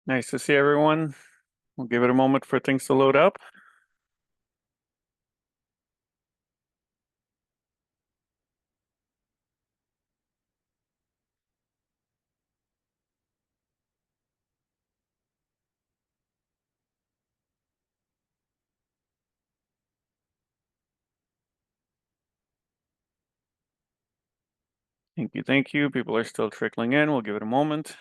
Nice to see everyone. We'll give it a moment for things to load up. Thank you, thank you. People are still trickling in. We'll give it a moment.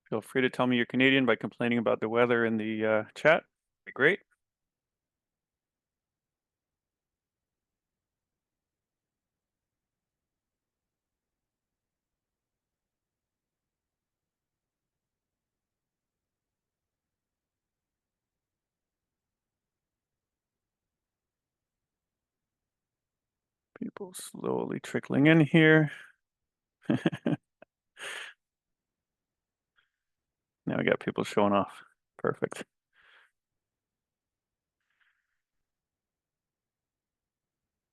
Feel free to tell me you're Canadian by complaining about the weather in the chat. Be great. People slowly trickling in here. Now we got people showing off. Perfect.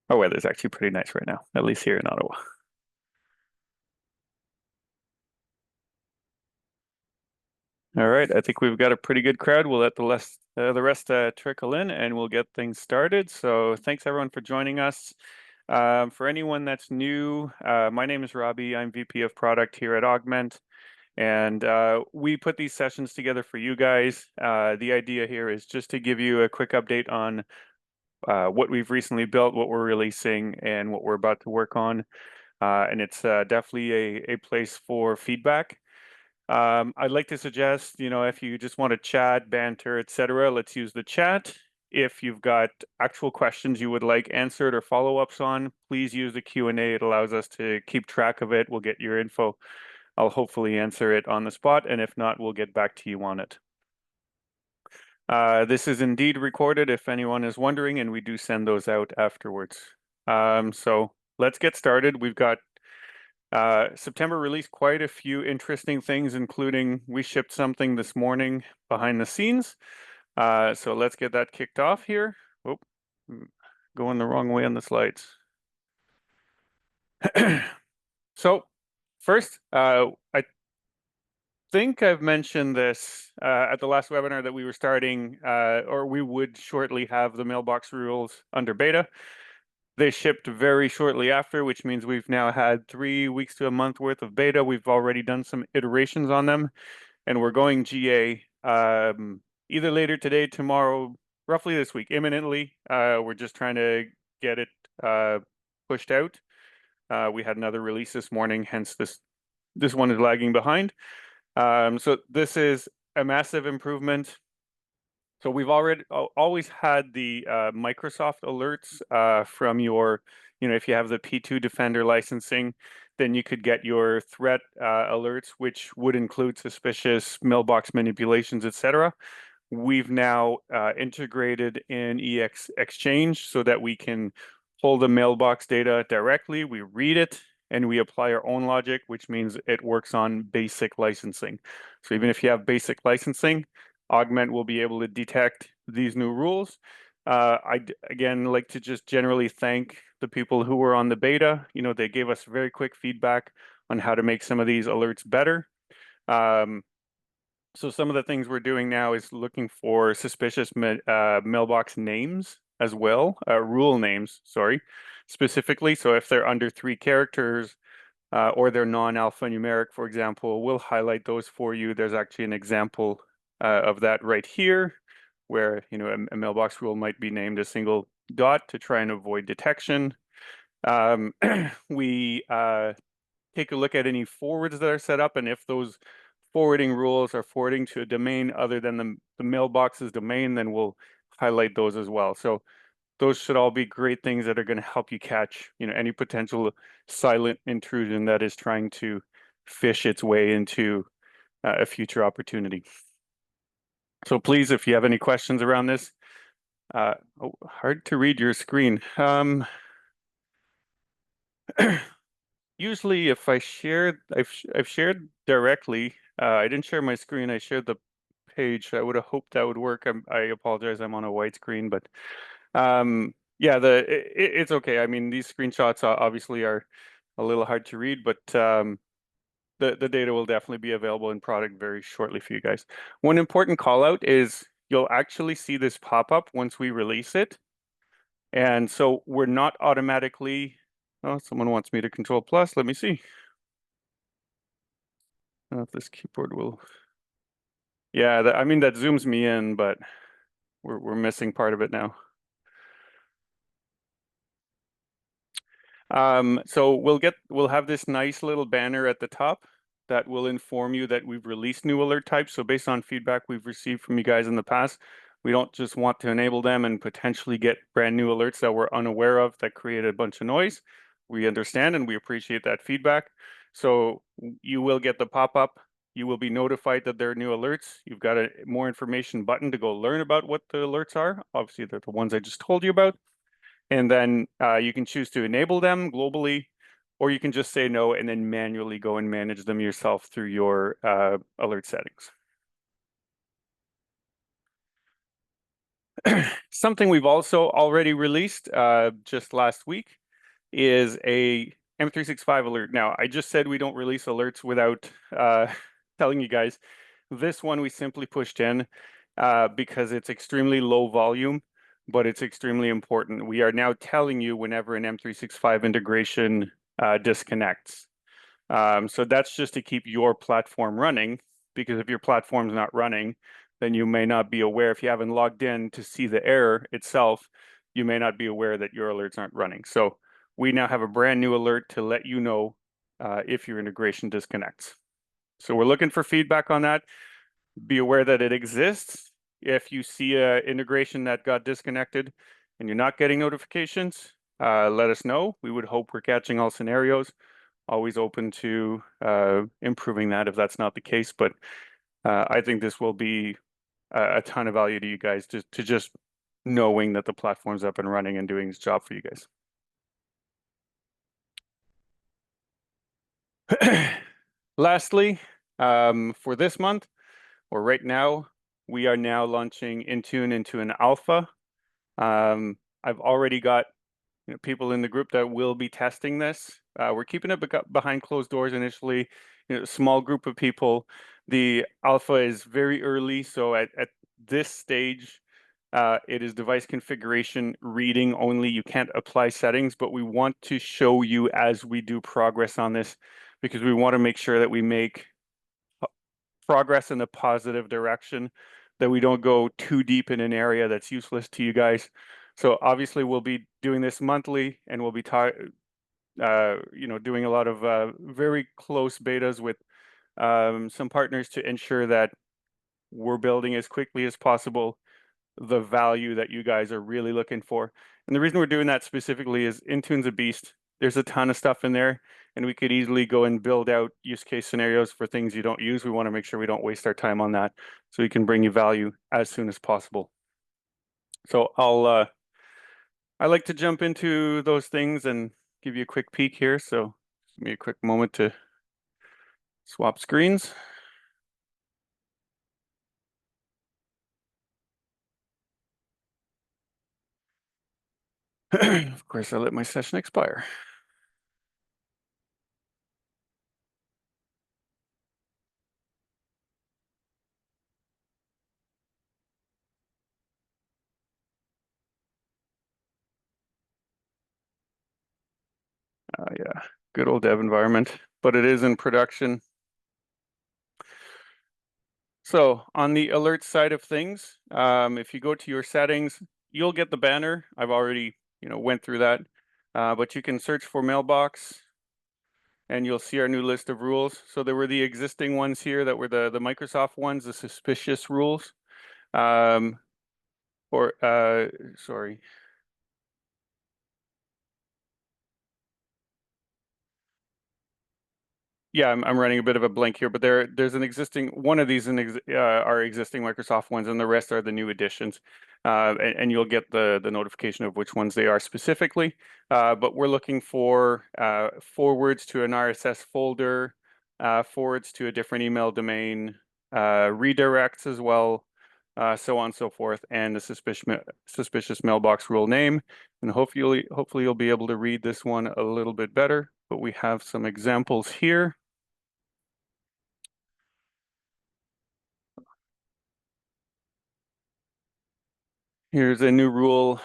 Our weather's actually pretty nice right now, at least here in Ottawa. All right, I think we've got a pretty good crowd. We'll let the rest trickle in, and we'll get things started. So thanks everyone for joining us. For anyone that's new, my name is Roby. I'm VP of Product here at Augmentt, and we put these sessions together for you guys. The idea here is just to give you a quick update on what we've recently built, what we're releasing, and what we're about to work on. And it's definitely a place for feedback. I'd like to suggest, if you just want to chat, banter, etc., let's use the chat. If you've got actual questions you would like answered or follow-ups on, please use the Q&A. It allows us to keep track of it. We'll get your info. I'll hopefully answer it on the spot, and if not, we'll get back to you on it. This is indeed recorded if anyone is wondering, and we do send those out afterwards. So let's get started. We've got September released quite a few interesting things, including we shipped something this morning behind the scenes. So let's get that kicked off here. Oh, going the wrong way on the slides. So first, I think I've mentioned this at the last webinar that we were starting, or we would shortly have the mailbox rules under beta. They shipped very shortly after, which means we've now had 3 weeks to a month worth of beta. We've already done some iterations on them, and we're going GA either later today, tomorrow, roughly this week, imminently. We're just trying to get it pushed out. We had another release this morning, hence this one is lagging behind. So this is a massive improvement. So we've always had the Microsoft alerts from your, if you have the P2 Defender licensing, then you could get your threat alerts, which would include suspicious mailbox manipulations, etc. We've now integrated in EX Exchange so that we can pull the mailbox data directly. We read it and we apply our own logic, which means it works on basic licensing. So even if you have basic licensing, Augmentt will be able to detect these new rules. I'd again like to just generally thank the people who were on the beta. They gave us very quick feedback on how to make some of these alerts better. So some of the things we're doing now is looking for suspicious mailbox names as well, rule names, sorry, specifically. So if they're under 3 characters or they're non-alphanumeric, for example, we'll highlight those for you. There's actually an example of that right here, where a mailbox rule might be named a single dot to try and avoid detection. We take a look at any forwards that are set up, and if those forwarding rules are forwarding to a domain other than the mailbox's domain, then we'll highlight those as well. So those should all be great things that are going to help you catch, any potential silent intrusion that is trying to fish its way into a future opportunity. So please, if you have any questions around this, hard to read your screen. Usually, if I've shared directly. I didn't share my screen. I shared the page. I would have hoped that would work. I apologize. I'm on a white screen, but Yeah, it's okay. I mean, these screenshots obviously are a little hard to read, but the data will definitely be available in product very shortly for you guys. One important call out is you'll actually see this pop up once we release it. And so we're not automatically, oh, someone wants me to control plus. Let me see. If this keyboard will, yeah, I mean, that zooms me in, but we're missing part of it now. So we'll have this nice little banner at the top that will inform you that we've released new alert types. So based on feedback we've received from you guys in the past, we don't just want to enable them and potentially get brand new alerts that we're unaware of that create a bunch of noise. We understand and we appreciate that feedback. So you will get the pop-up. You will be notified that there are new alerts. You've got a more information button to go learn about what the alerts are. Obviously, they're the ones I just told you about. And then you can choose to enable them globally, or you can just say no and then manually go and manage them yourself through your alert settings. Something we've also already released just last week is a M365 alert. Now, I just said we don't release alerts without telling you guys. This one we simply pushed in because it's extremely low volume, but it's extremely important. We are now telling you whenever an M365 integration disconnects. So that's just to keep your platform running, because if your platform's not running, then you may not be aware. If you haven't logged in to see the error itself, you may not be aware that your alerts aren't running. So we now have a brand new alert to let you know if your integration disconnects. So we're looking for feedback on that. Be aware that it exists. If you see an integration that got disconnected and you're not getting notifications, let us know. We would hope we're catching all scenarios. Always open to improving that if that's not the case. But I think this will be a ton of value to you guys to just knowing that the platform's up and running and doing its job for you guys. Lastly, for this month, or right now, we are now launching Intune into an alpha. I've already got people in the group that will be testing this. We're keeping it behind closed doors initially, small group of people. The alpha is very early, so at this stage, it is device configuration reading only. You can't apply settings, but we want to show you as we do progress on this, because we want to make sure that we make progress in a positive direction, that we don't go too deep in an area that's useless to you guys. So obviously we'll be doing this monthly, and we'll be doing a lot of very close betas with some partners to ensure that we're building as quickly as possible the value that you guys are really looking for. And the reason we're doing that specifically is Intune's a beast. There's a ton of stuff in there, and we could easily go and build out use case scenarios for things you don't use. We want to make sure we don't waste our time on that, so we can bring you value as soon as possible. So I like to jump into those things and give you a quick peek here. So give me a quick moment to swap screens. Of course, I let my session expire. Yeah, good old dev environment, but it is in production. So on the alert side of things, if you go to your settings, you'll get the banner. I've already, went through that, but you can search for Mailbox, and you'll see our new list of rules. So there were the existing ones here that were the Microsoft ones, the suspicious rules, sorry. Yeah, I'm running a bit of a blank here, but there's an existing one of these are existing Microsoft ones, and the rest are the new additions. And you'll get the notification of which ones they are specifically. But we're looking for forwards to an RSS folder, forwards to a different email domain, redirects as well, so on and so forth, and the suspicious mailbox rule name. And hopefully you'll be able to read this one a little bit better, but we have some examples here. Here's a new rule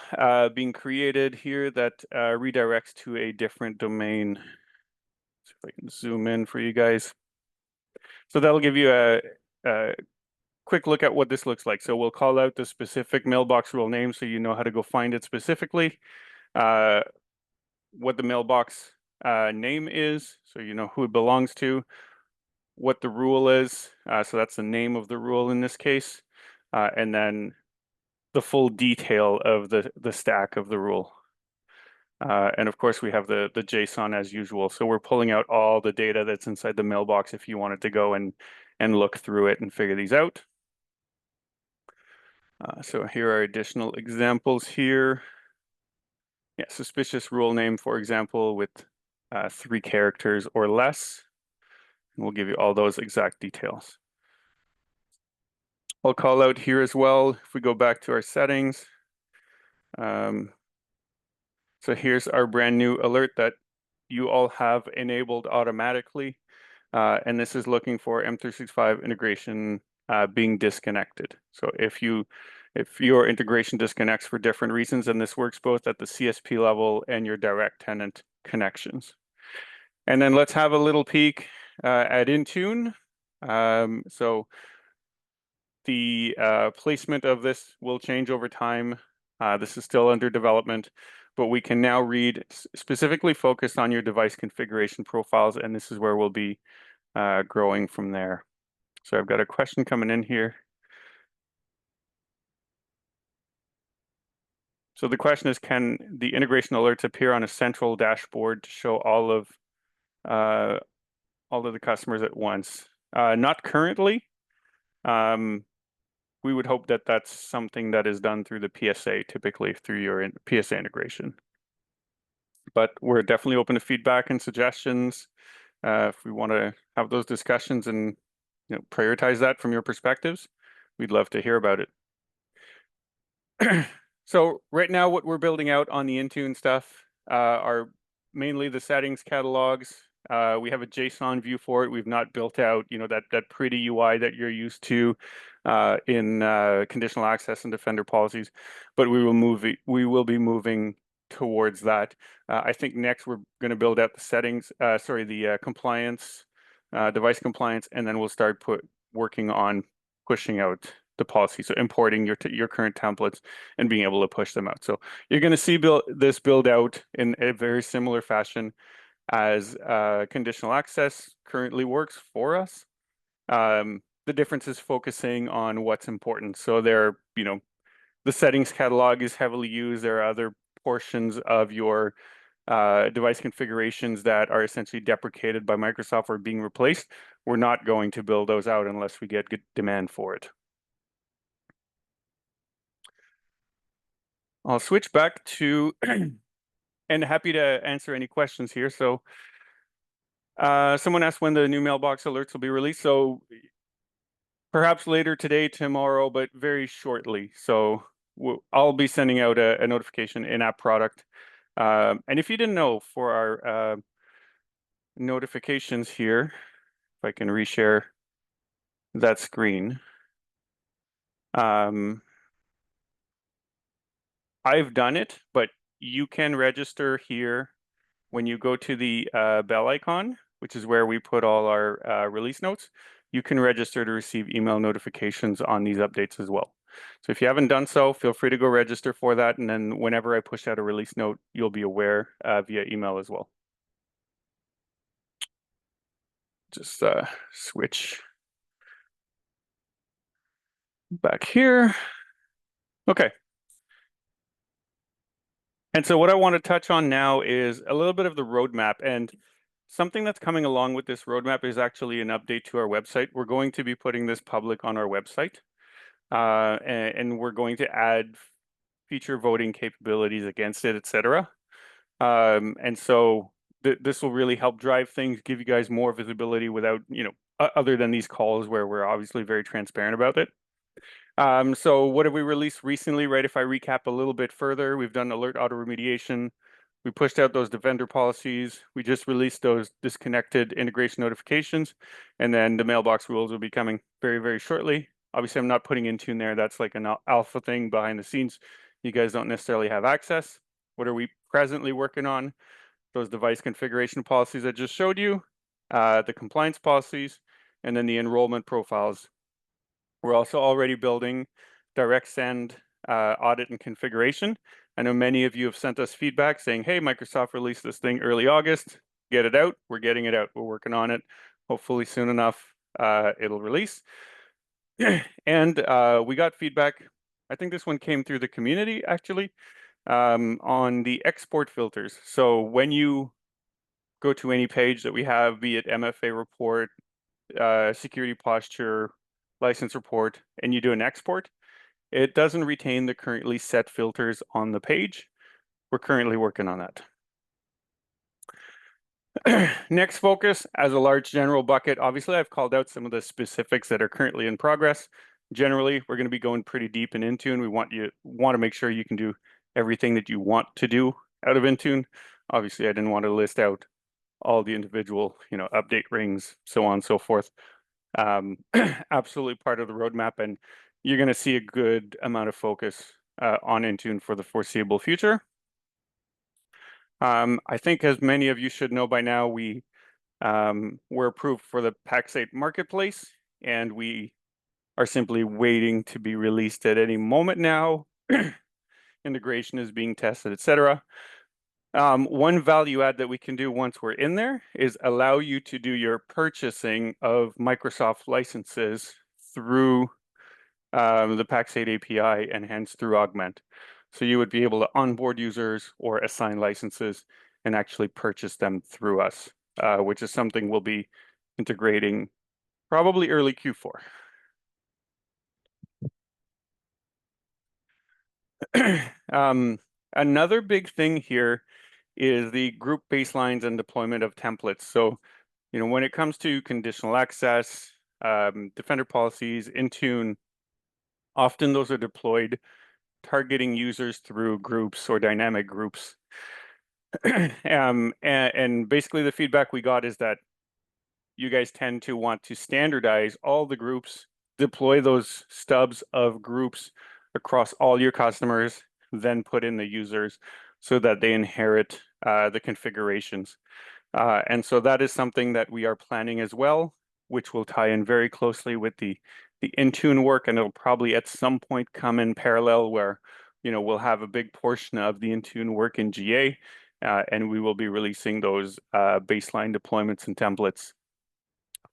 being created here that redirects to a different domain. See if I can zoom in for you guys. So that'll give you a quick look at what this looks like. So we'll call out the specific mailbox rule name so you know how to go find it specifically. What the mailbox name is, so you know who it belongs to, what the rule is, so that's the name of the rule in this case, and then the full detail of the stack of the rule. And of course, we have the JSON as usual. So we're pulling out all the data that's inside the mailbox if you wanted to go and look through it and figure these out. So here are additional examples here. Yeah, suspicious rule name, for example, with 3 characters or less. And we'll give you all those exact details. I'll call out here as well, if we go back to our settings. So here's our brand new alert that you all have enabled automatically. And this is looking for M365 integration being disconnected. So if your integration disconnects for different reasons, and this works both at the CSP level and your direct tenant connections. And then let's have a little peek at Intune. So the placement of this will change over time. This is still under development, but we can now read specifically focused on your device configuration profiles, and this is where we'll be growing from there. So I've got a question coming in here. So the question is, can the integration alerts appear on a central dashboard to show all of the customers at once? Not currently. We would hope that that's something that is done through the PSA, typically through your PSA integration. But we're definitely open to feedback and suggestions. If we want to have those discussions and prioritize that from your perspectives, we'd love to hear about it. So right now, what we're building out on the Intune stuff are mainly the settings catalogs. We have a JSON view for it. We've not built out, that pretty UI that you're used to in conditional access and Defender policies, but we will be moving towards that. I think next we're going to build out the settings, the compliance, device compliance, and then we'll start working on pushing out the policy, so importing your current templates and being able to push them out. So you're going to see this build out in a very similar fashion as conditional access currently works for us. The difference is focusing on what's important. So the settings catalog is heavily used. There are other portions of your device configurations that are essentially deprecated by Microsoft or being replaced. We're not going to build those out unless we get good demand for it. I'll switch back to, and happy to answer any questions here. So someone asked when the new mailbox alerts will be released. So perhaps later today, tomorrow, but very shortly. So I'll be sending out a notification in-app product. And if you didn't know, for our notifications here, if I can reshare that screen. I've done it, but you can register here when you go to the bell icon, which is where we put all our release notes. You can register to receive email notifications on these updates as well. So if you haven't done so, feel free to go register for that. And then whenever I push out a release note, you'll be aware via email as well. Just switch back here. Okay. And so what I want to touch on now is a little bit of the roadmap, and something that's coming along with this roadmap is actually an update to our website. We're going to be putting this public on our website, and we're going to add feature voting capabilities against it, etc. And so this will really help drive things, give you guys more visibility without, other than these calls where we're obviously very transparent about it. So what have we released recently, right? If I recap a little bit further, we've done alert auto remediation. We pushed out those vendor policies. We just released those disconnected integration notifications, and then the mailbox rules will be coming very, very shortly. Obviously, I'm not putting Intune there. That's like an alpha thing behind the scenes. You guys don't necessarily have access. What are we presently working on? Those device configuration policies I just showed you, the compliance policies, and then the enrollment profiles. We're also already building direct send audit and configuration. I know many of you have sent us feedback saying, hey, Microsoft released this thing early August. Get it out. We're getting it out. We're working on it. Hopefully soon enough, it'll release. And we got feedback. I think this one came through the community, actually, on the export filters. So when you go to any page that we have, be it MFA report, security posture, license report, and you do an export, it doesn't retain the currently set filters on the page. We're currently working on that. Next focus, as a large general bucket, obviously I've called out some of the specifics that are currently in progress. Generally, we're going to be going pretty deep in Intune. We want to make sure you can do everything that you want to do out of Intune. Obviously, I didn't want to list out all the individual, update rings, so on and so forth. Absolutely part of the roadmap, and you're going to see a good amount of focus on Intune for the foreseeable future. I think, as many of you should know by now, we're approved for the Pax8 Marketplace, and we are simply waiting to be released at any moment now. Integration is being tested, etc. One value add that we can do once we're in there is allow you to do your purchasing of Microsoft licenses through the Pax8 API and hence through Augmentt. So you would be able to onboard users or assign licenses and actually purchase them through us, which is something we'll be integrating probably early Q4. Another big thing here is the group baselines and deployment of templates. So, when it comes to conditional access, defender policies, Intune, often those are deployed targeting users through groups or dynamic groups. And basically the feedback we got is that you guys tend to want to standardize all the groups, deploy those stubs of groups across all your customers, then put in the users so that they inherit the configurations. And so that is something that we are planning as well, which will tie in very closely with the Intune work, and it'll probably at some point come in parallel where, we'll have a big portion of the Intune work in GA, and we will be releasing those baseline deployments and templates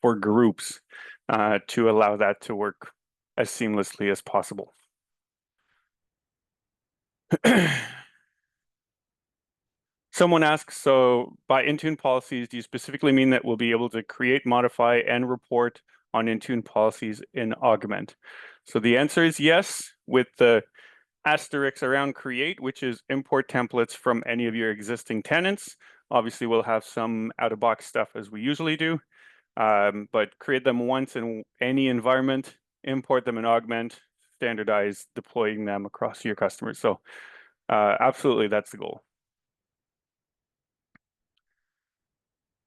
for groups to allow that to work as seamlessly as possible. Someone asks, so by Intune policies, do you specifically mean that we'll be able to create, modify, and report on Intune policies in Augmentt? So the answer is yes, with the asterisk around create, which is import templates from any of your existing tenants. Obviously, we'll have some out-of-box stuff as we usually do, but create them once in any environment, import them in Augmentt, standardize deploying them across your customers. So absolutely, that's the goal.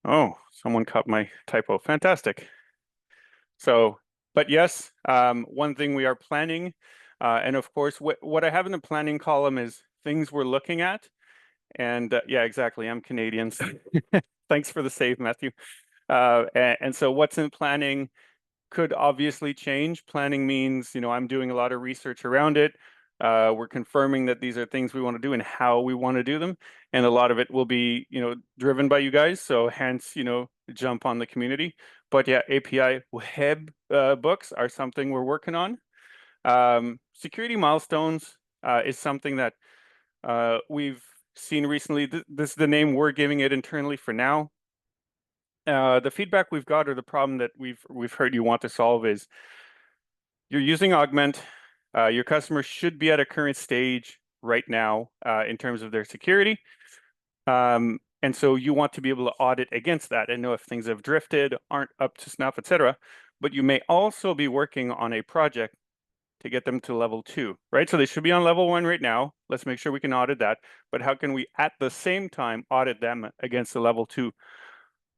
Oh, someone caught my typo. Fantastic. So, but yes, one thing we are planning, and of course, what I have in the planning column is things we're looking at. And yeah, exactly. I'm Canadian. So thanks for the save, Matthew. And so what's in planning could obviously change. Planning means, I'm doing a lot of research around it. We're confirming that these are things we want to do and how we want to do them. And a lot of it will be, driven by you guys. So hence, jump on the community. But yeah, API web books are something we're working on. Security milestones is something that we've seen recently. This is the name we're giving it internally for now. The feedback we've got, or the problem that we've heard you want to solve, is you're using Augmentt. Your customers should be at a current stage right now in terms of their security. And so you want to be able to audit against that and know if things have drifted, aren't up to snuff, etc. But you may also be working on a project to get them to level 2, right? So they should be on level 1 right now. Let's make sure we can audit that. But how can we at the same time audit them against the level 2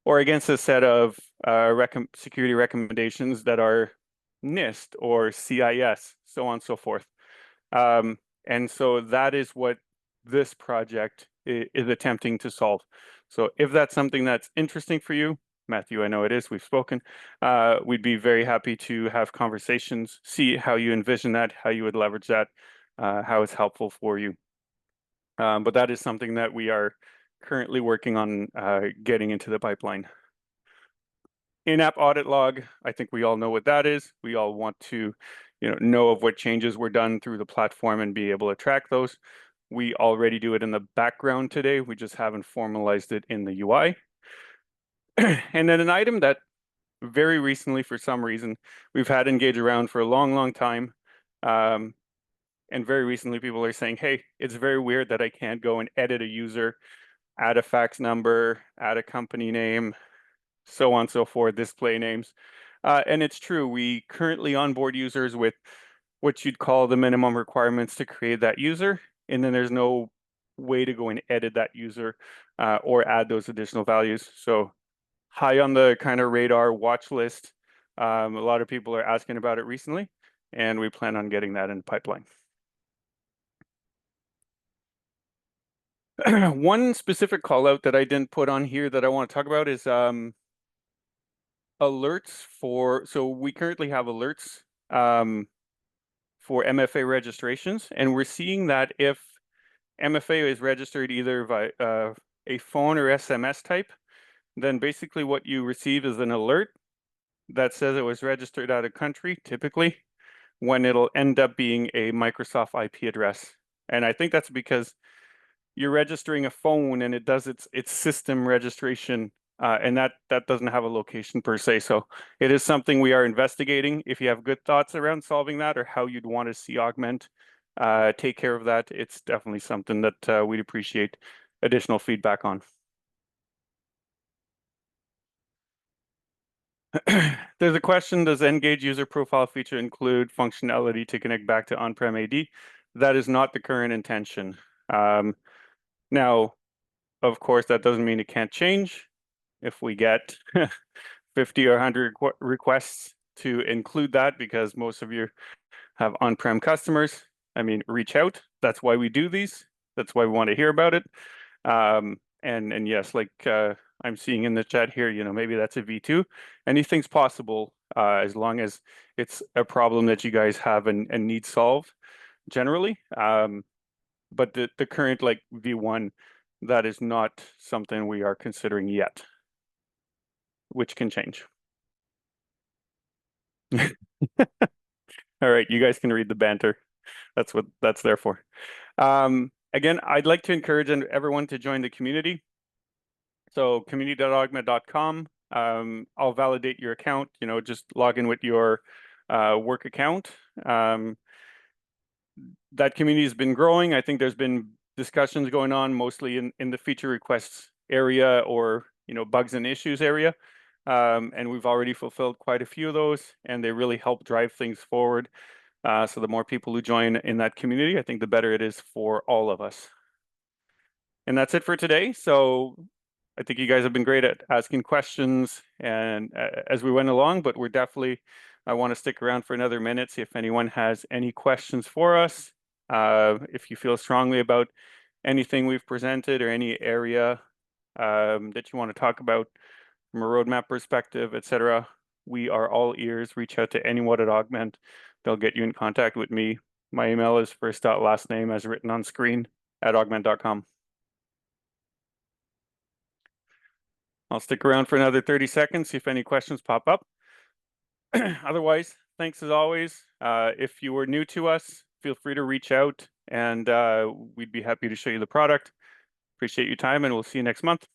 or against a set of security recommendations that are NIST or CIS, so on and so forth. And so that is what this project is attempting to solve. So if that's something that's interesting for you, Matthew, I know it is, we've spoken, we'd be very happy to have conversations, see how you envision that, how you would leverage that, how it's helpful for you. But that is something that we are currently working on getting into the pipeline. In-app audit log, I think we all know what that is. We all want to know of what changes were done through the platform and be able to track those. We already do it in the background today. We just haven't formalized it in the UI. And then an item that very recently, for some reason, we've had Engage around for a long, long time. And very recently, people are saying, hey, it's very weird that I can't go and edit a user, add a fax number, add a company name, so on and so forth, display names. And it's true, we currently onboard users with what you'd call the minimum requirements to create that user. And then there's no way to go and edit that user or add those additional values. So high on the kind of radar watch list. A lot of people are asking about it recently, and we plan on getting that in the pipeline. One specific call out that I didn't put on here that I want to talk about is alerts so we currently have alerts for MFA registrations, and we're seeing that if MFA is registered either by a phone or SMS type, then basically what you receive is an alert that says it was registered out of country, typically, when it'll end up being a Microsoft IP address. And I think that's because you're registering a phone and it does its system registration, and that doesn't have a location per se. So it is something we are investigating. If you have good thoughts around solving that or how you'd want to see Augmentt take care of that, it's definitely something that we'd appreciate additional feedback on. There's a question, does Engage user profile feature include functionality to connect back to on-prem AD? That is not the current intention. Now, of course, that doesn't mean it can't change. If we get 50 or 100 requests to include that, because most of you have on-prem customers, I mean, reach out. That's why we do these. That's why we want to hear about it. And yes, like I'm seeing in the chat here, maybe that's a V2. Anything's possible as long as it's a problem that you guys have and need solved generally. But the current like V1, that is not something we are considering yet, which can change. All right, you guys can read the banter. That's what that's there for. Again, I'd like to encourage everyone to join the community. So community.augmentt.com. I'll validate your account. Just log in with your work account. That community has been growing. I think there's been discussions going on mostly in the feature requests area or bugs and issues area. And we've already fulfilled quite a few of those, and they really help drive things forward. So the more people who join in that community, I think the better it is for all of us. And that's it for today. So I think you guys have been great at asking questions and as we went along, but we're definitely, I want to stick around for another minute, see if anyone has any questions for us. If you feel strongly about anything we've presented or any area that you want to talk about from a roadmap perspective, etc., we are all ears. Reach out to anyone at Augmentt. They'll get you in contact with me. My email is first.lastname as written on screen at augmentt.com. I'll stick around for another 30 seconds, see if any questions pop up. Otherwise, thanks as always. If you were new to us, feel free to reach out and we'd be happy to show you the product. Appreciate your time and we'll see you next month.